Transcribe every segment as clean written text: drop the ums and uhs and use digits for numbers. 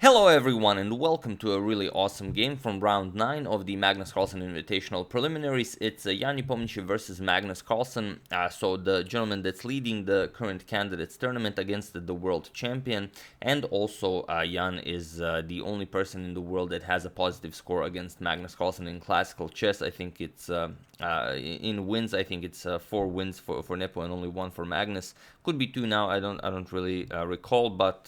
Hello everyone and welcome to a really awesome game from round 9 of the Magnus Carlsen Invitational preliminaries. It's Jan Nepomniachtchi versus Magnus Carlsen, so the gentleman that's leading the current candidates tournament against the world champion, and also Jan is the only person in the world that has a positive score against Magnus Carlsen in classical chess. I think it's in wins, I think it's 4 wins for Nepo and only 1 for Magnus. Could be 2 now, I don't really recall, but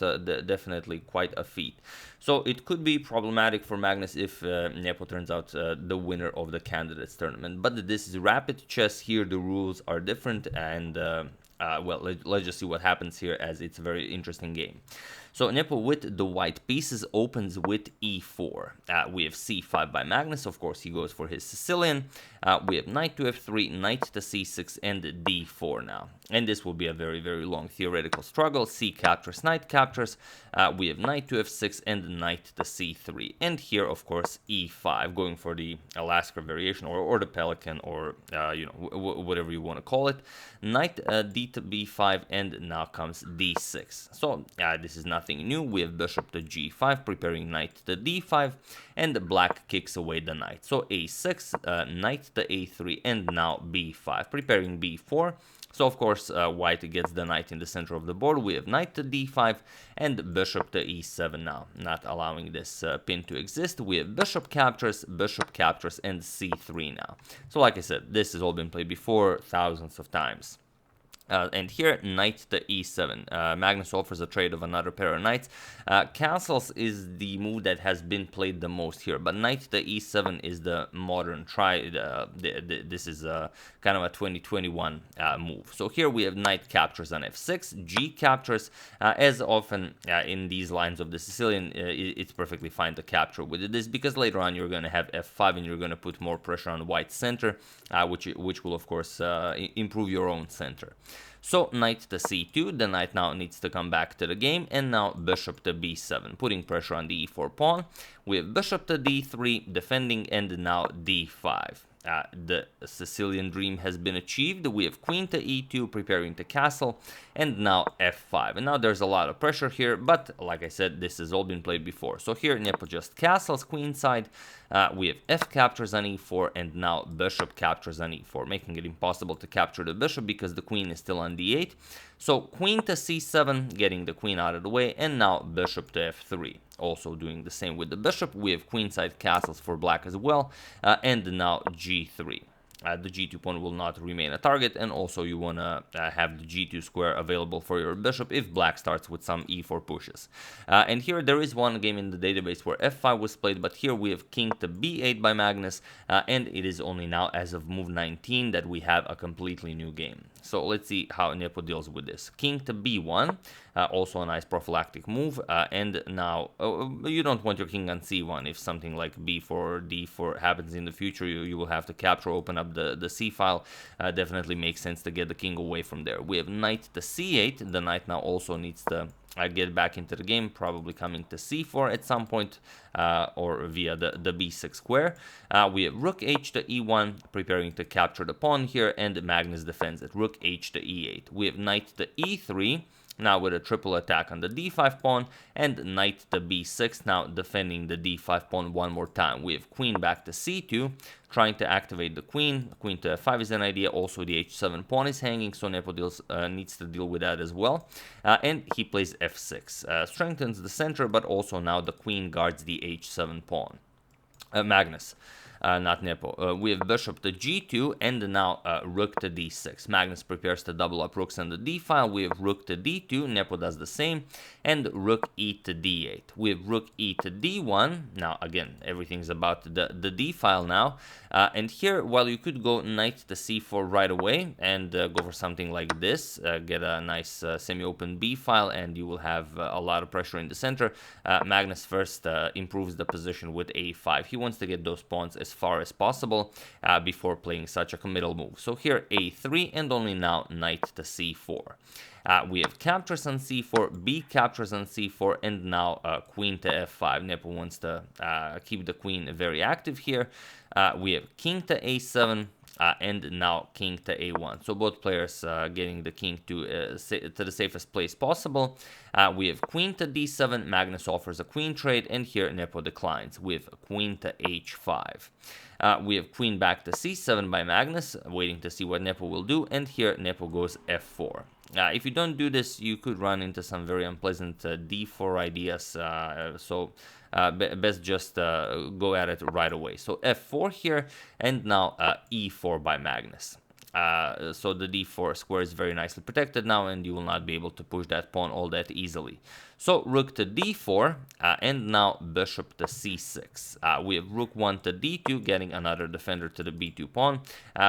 definitely quite a feat. So it could be problematic for Magnus if Nepo turns out the winner of the candidates tournament. But this is rapid chess. Here the rules are different, and well, let's just see what happens here, as it's a very interesting game. So Nepo with the white pieces opens with e4. We have c5 by Magnus. Of course, he goes for his Sicilian. We have knight to f3, knight to c6, and d4 now. And this will be a very, very long theoretical struggle. C captures, knight captures. We have knight to f6 and knight to c3. And here, of course, e5, going for the Alaska variation or the Pelican, or whatever you want to call it. Knight d to b5, and now comes d6. So this is nothing new. We have bishop to g5, preparing knight to d5, and black kicks away the knight. So a6, knight to a3, and now b5, preparing b4. So of course white gets the knight in the center of the board. We have knight to d5 and bishop to e7 now, not allowing this pin to exist. We have bishop captures, and c3 now. So like I said, this has all been played before thousands of times. And here, knight to e7. Magnus offers a trade of another pair of knights. Castles is the move that has been played the most here, but knight to e7 is the modern try. This is kind of a 2021 move. So here we have knight captures on f6, g captures. As often in these lines of the Sicilian, it's perfectly fine to capture with this, because later on you're going to have f5 and you're going to put more pressure on white's center, which will of course improve your own center. So knight to c2, the knight now needs to come back to the game, and now bishop to b7, putting pressure on the e4 pawn. We have bishop to d3, defending, and now d5. The Sicilian dream has been achieved. We have queen to e2, preparing to castle, and now f5. And now there's a lot of pressure here, but like I said, this has all been played before. So here Nepo just castles queenside. We have f captures on e4, and now bishop captures on e4, making it impossible to capture the bishop because the queen is still on d8. So queen to c7, getting the queen out of the way, and now bishop to f3. Also doing the same with the bishop. We have queenside castles for black as well, and now g3. The g2 pawn will not remain a target, and also you want to have the g2 square available for your bishop if black starts with some e4 pushes. And here there is one game in the database where f5 was played, but here we have king to b8 by Magnus, and it is only now as of move 19 that we have a completely new game. So let's see how Nepo deals with this. King to b1, also a nice prophylactic move, and now you don't want your king on c1. If something like b4 or d4 happens in the future, you will have to capture, open up the c file. Definitely makes sense to get the king away from there. We have knight to c8. The knight now also needs to get back into the game, probably coming to c4 at some point, or via the b6 square. We have rook h to e1, preparing to capture the pawn here, and Magnus defends it. Rook h to e8. We have knight to e3, now with a triple attack on the d5 pawn, and knight to b6, now defending the d5 pawn one more time. We have queen back to c2, trying to activate the queen. Queen to f5 is an idea. Also the h7 pawn is hanging, so Nepo needs to deal with that as well. And he plays f6, strengthens the center, but also now the queen guards the h7 pawn. Magnus. Not Nepo. We have bishop to g2, and now rook to d6. Magnus prepares to double up rooks on the d file. We have rook to d2. Nepo does the same, and rook e to d8. We have rook e to d1. Now again, everything's about the d file now. And here, while you could go knight to c4 right away and go for something like this, get a nice semi-open b file, and you will have a lot of pressure in the center. Magnus first improves the position with a5. He wants to get those pawns as far as possible before playing such a committal move. So here a3, and only now knight to c4. We have captures on c4, b captures on c4, and now queen to f5. Nepo wants to keep the queen very active here. We have king to a7, and now king to a1. So both players getting the king to the safest place possible. We have queen to d7. Magnus offers a queen trade, and here Nepo declines with queen to h5. We have queen back to c7 by Magnus, waiting to see what Nepo will do, and here Nepo goes f4. If you don't do this, you could run into some very unpleasant d4 ideas, best just go at it right away. So f4 here, and now e4 by Magnus. So the d4 square is very nicely protected now, and you will not be able to push that pawn all that easily. So rook to d4, and now bishop to c6. We have rook 1 to d2, getting another defender to the b2 pawn,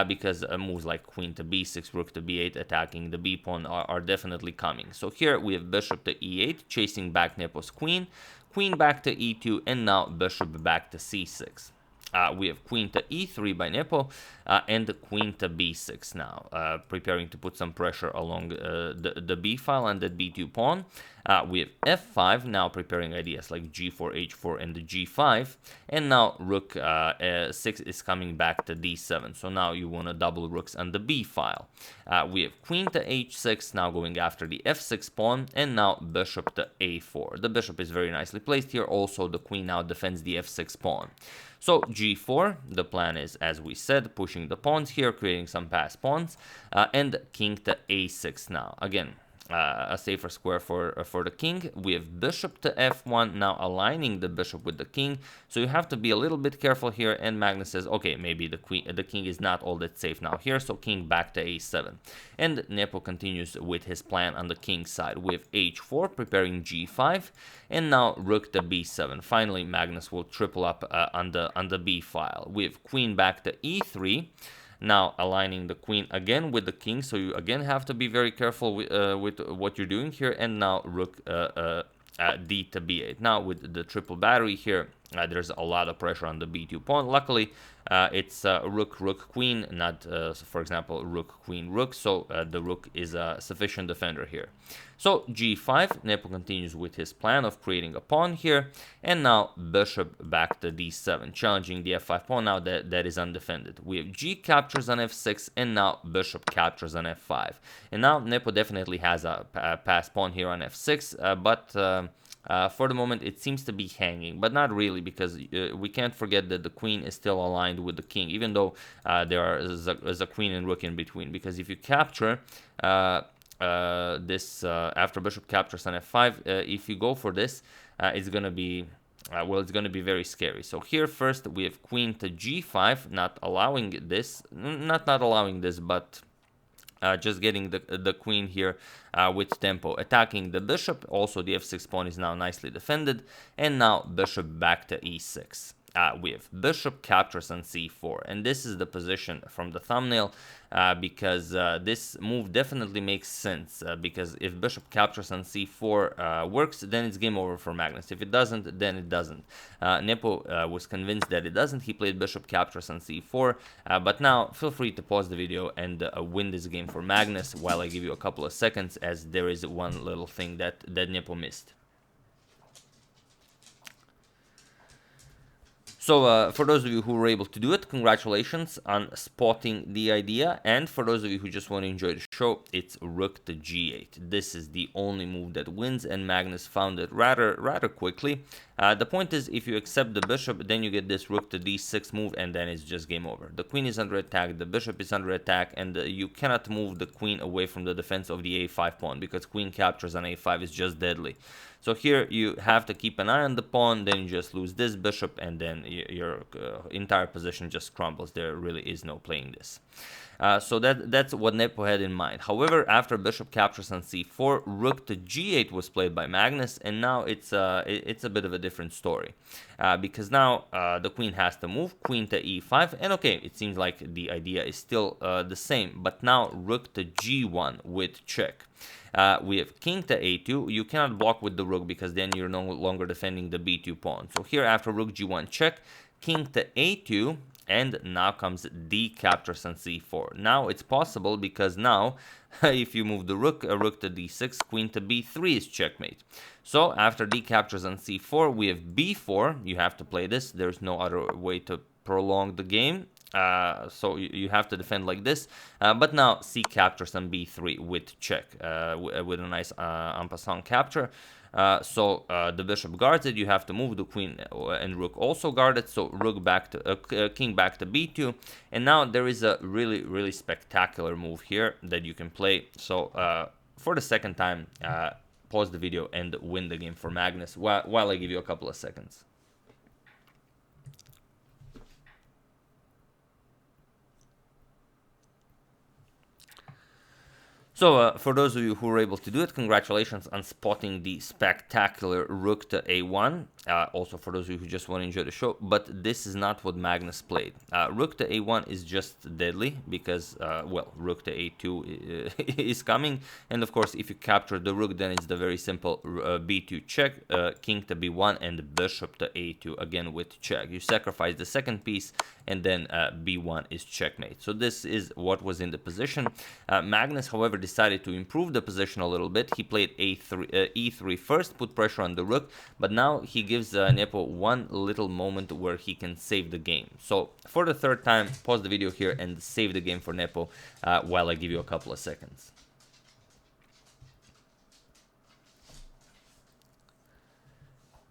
because moves like queen to b6, rook to b8, attacking the b pawn are definitely coming. So here we have bishop to e8, chasing back Nepo's queen, queen back to e2, and now bishop back to c6. We have queen to e3 by Nepo, and queen to b6 now, preparing to put some pressure along the b file and the b2 pawn. We have f5, now preparing ideas like g4, h4, and the g5, and now rook 6 is coming back to d7, so now you want to double rooks on the b file. We have queen to h6, now going after the f6 pawn, and now bishop to a4. The bishop is very nicely placed here, also the queen now defends the f6 pawn. So g4, the plan is, as we said, pushing the pawns here, creating some pass pawns, and king to a6 now. Again, a safer square for the king. We have bishop to f1, now aligning the bishop with the king, so you have to be a little bit careful here, and Magnus says, okay, maybe the king is not all that safe now here, so king back to a7. And Nepo continues with his plan on the king's side. We have h4, preparing g5, and now rook to b7. Finally, Magnus will triple up on the b file. We have queen back to e3, now aligning the queen again with the king, so you again have to be very careful with what you're doing here, and now rook d to b8. Now with the triple battery here, there's a lot of pressure on the b2 pawn. Luckily, it's rook, rook, queen, not, for example, rook, queen, rook, so the rook is a sufficient defender here. So g5, Nepo continues with his plan of creating a pawn here, and now bishop back to d7, challenging the f5 pawn now that is undefended. We have g captures on f6, and now bishop captures on f5. And now Nepo definitely has a pass pawn here on f6, but for the moment it seems to be hanging, but not really, because we can't forget that the queen is still aligned with the king, even though there is a queen and rook in between, because if you capture this after bishop captures on f5, if you go for this, it's gonna be it's going to be very scary. So here first we have queen to g5, not allowing this, not allowing this, but just getting the queen here with tempo, attacking the bishop. Also the f6 pawn is now nicely defended, and now bishop back to e6. We have bishop captures on c4, and this is the position from the thumbnail, because this move definitely makes sense, because if bishop captures on c4 works, then it's game over for Magnus. If it doesn't, then it doesn't. Nepo was convinced that it doesn't. He played bishop captures on c4, but now feel free to pause the video and win this game for Magnus while I give you a couple of seconds, as there is one little thing that Nepo missed. So for those of you who were able to do it, congratulations on spotting the idea. And for those of you who just want to enjoy the show, it's rook to g8. This is the only move that wins, and Magnus found it rather quickly. The point is, if you accept the bishop, then you get this rook to d6 move, and then it's just game over. The queen is under attack, the bishop is under attack, and you cannot move the queen away from the defense of the a5 pawn, because queen captures on a5 is just deadly. So here you have to keep an eye on the pawn, then you just lose this bishop, and then your entire position just crumbles. There really is no playing this. So that's what Nepo had in mind. However, after bishop captures on c4, rook to g8 was played by Magnus, and now it's a bit of a different story, because now the queen has to move, queen to e5, and okay, it seems like the idea is still the same, but now rook to g1 with check. We have king to a2. You cannot block with the rook, because then you're no longer defending the b2 pawn. So here after rook g1 check, king to a2, and now comes d captures on c4. Now it's possible, because now if you move the rook, a rook to d6, queen to b3 is checkmate. So after d captures on c4, we have b4. You have to play this. There's no other way to prolong the game. So you have to defend like this, but now c captures on b3 with check, with a nice en passant capture. So the bishop guards it, you have to move, the queen and rook also guard it, so rook back to king back to b2, and now there is a really spectacular move here that you can play. So for the second time, pause the video and win the game for Magnus while I give you a couple of seconds. So for those of you who were able to do it, congratulations on spotting the spectacular rook to a1. Also for those of you who just want to enjoy the show, but this is not what Magnus played. Rook to a1 is just deadly because, well, rook to a2 is coming. And of course, if you capture the rook, then it's the very simple b2 check, king to b1, and bishop to a2, again with check. You sacrifice the second piece, and then b1 is checkmate. So this is what was in the position. Magnus, however, decided to improve the position a little bit. He played e3 first, put pressure on the rook, but now he gives Nepo one little moment where he can save the game. So for the third time, pause the video here and save the game for Nepo while I give you a couple of seconds.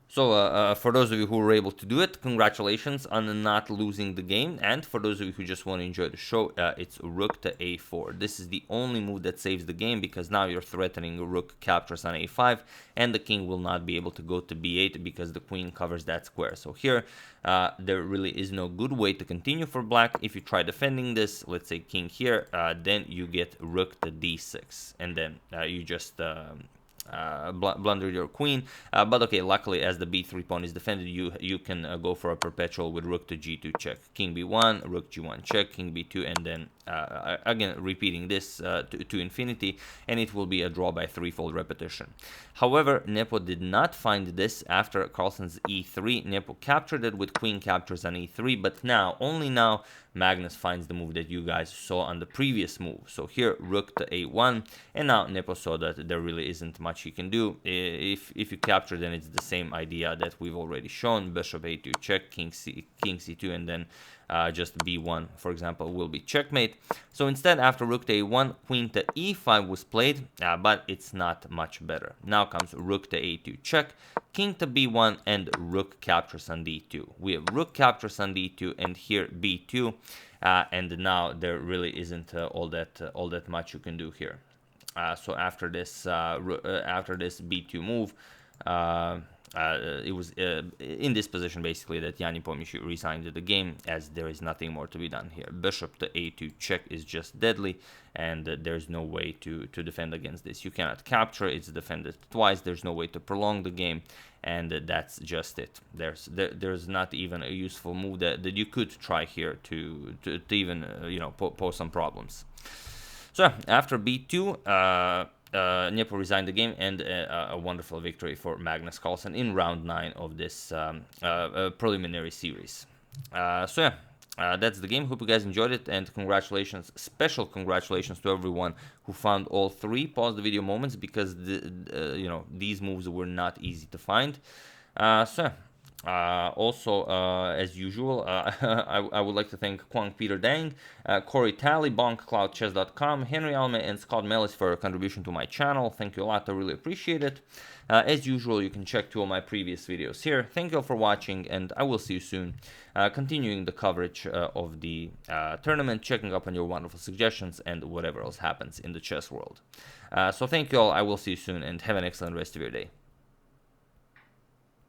So for those of you who were able to do it, congratulations on not losing the game. And for those of you who just want to enjoy the show, it's rook to a4. This is the only move that saves the game, because now you're threatening rook captures on a5, and the king will not be able to go to b8 because the queen covers that square. So here, there really is no good way to continue for black. If you try defending this, let's say king here, then you get rook to d6, and then you just blunder your queen, but okay, luckily as the b3 pawn is defended, you can go for a perpetual with rook to g2 check, king b1, rook g1 check, king b2, and then again repeating this to infinity, and it will be a draw by threefold repetition. However, Nepo did not find this after Carlsen's e3. Nepo captured it with queen captures on e3, but now, only now, Magnus finds the move that you guys saw on the previous move. So here, rook to a1, and now Nepo saw that there really isn't much he can do. If you capture, then it's the same idea that we've already shown. Bishop a2 check, king c2, and then just b1, for example, will be checkmate. So instead, after rook to a1, queen to e5 was played, but it's not much better. Now comes rook to a2 check, king to b1, and rook captures on d2. We have rook captures on d2, and here b2, and now there really isn't all that much you can do here. So after this b2 move, it was in this position basically that Jan Nepomniachtchi resigned the game, as there is nothing more to be done here. Bishop to a2 check is just deadly, and there's no way to defend against this. You cannot capture, it's defended twice, there's no way to prolong the game, and that's just it. There's not even a useful move that you could try here to even pose some problems. So after b2, Nepo resigned the game, and a wonderful victory for Magnus Carlsen in round 9 of this preliminary series. So yeah, that's the game. Hope you guys enjoyed it, and congratulations, special congratulations to everyone who found all 3 pause the video moments, because these moves were not easy to find. Also, as usual, I would like to thank Kwang Peter Dang, Corey Talley, BonkCloudChess.com, Henry Alme, and Scott Mellis for a contribution to my channel. Thank you a lot, I really appreciate it. As usual, you can check 2 of my previous videos here. Thank you all for watching, and I will see you soon, continuing the coverage of the tournament, checking up on your wonderful suggestions, and whatever else happens in the chess world. So thank you all, I will see you soon, and have an excellent rest of your day.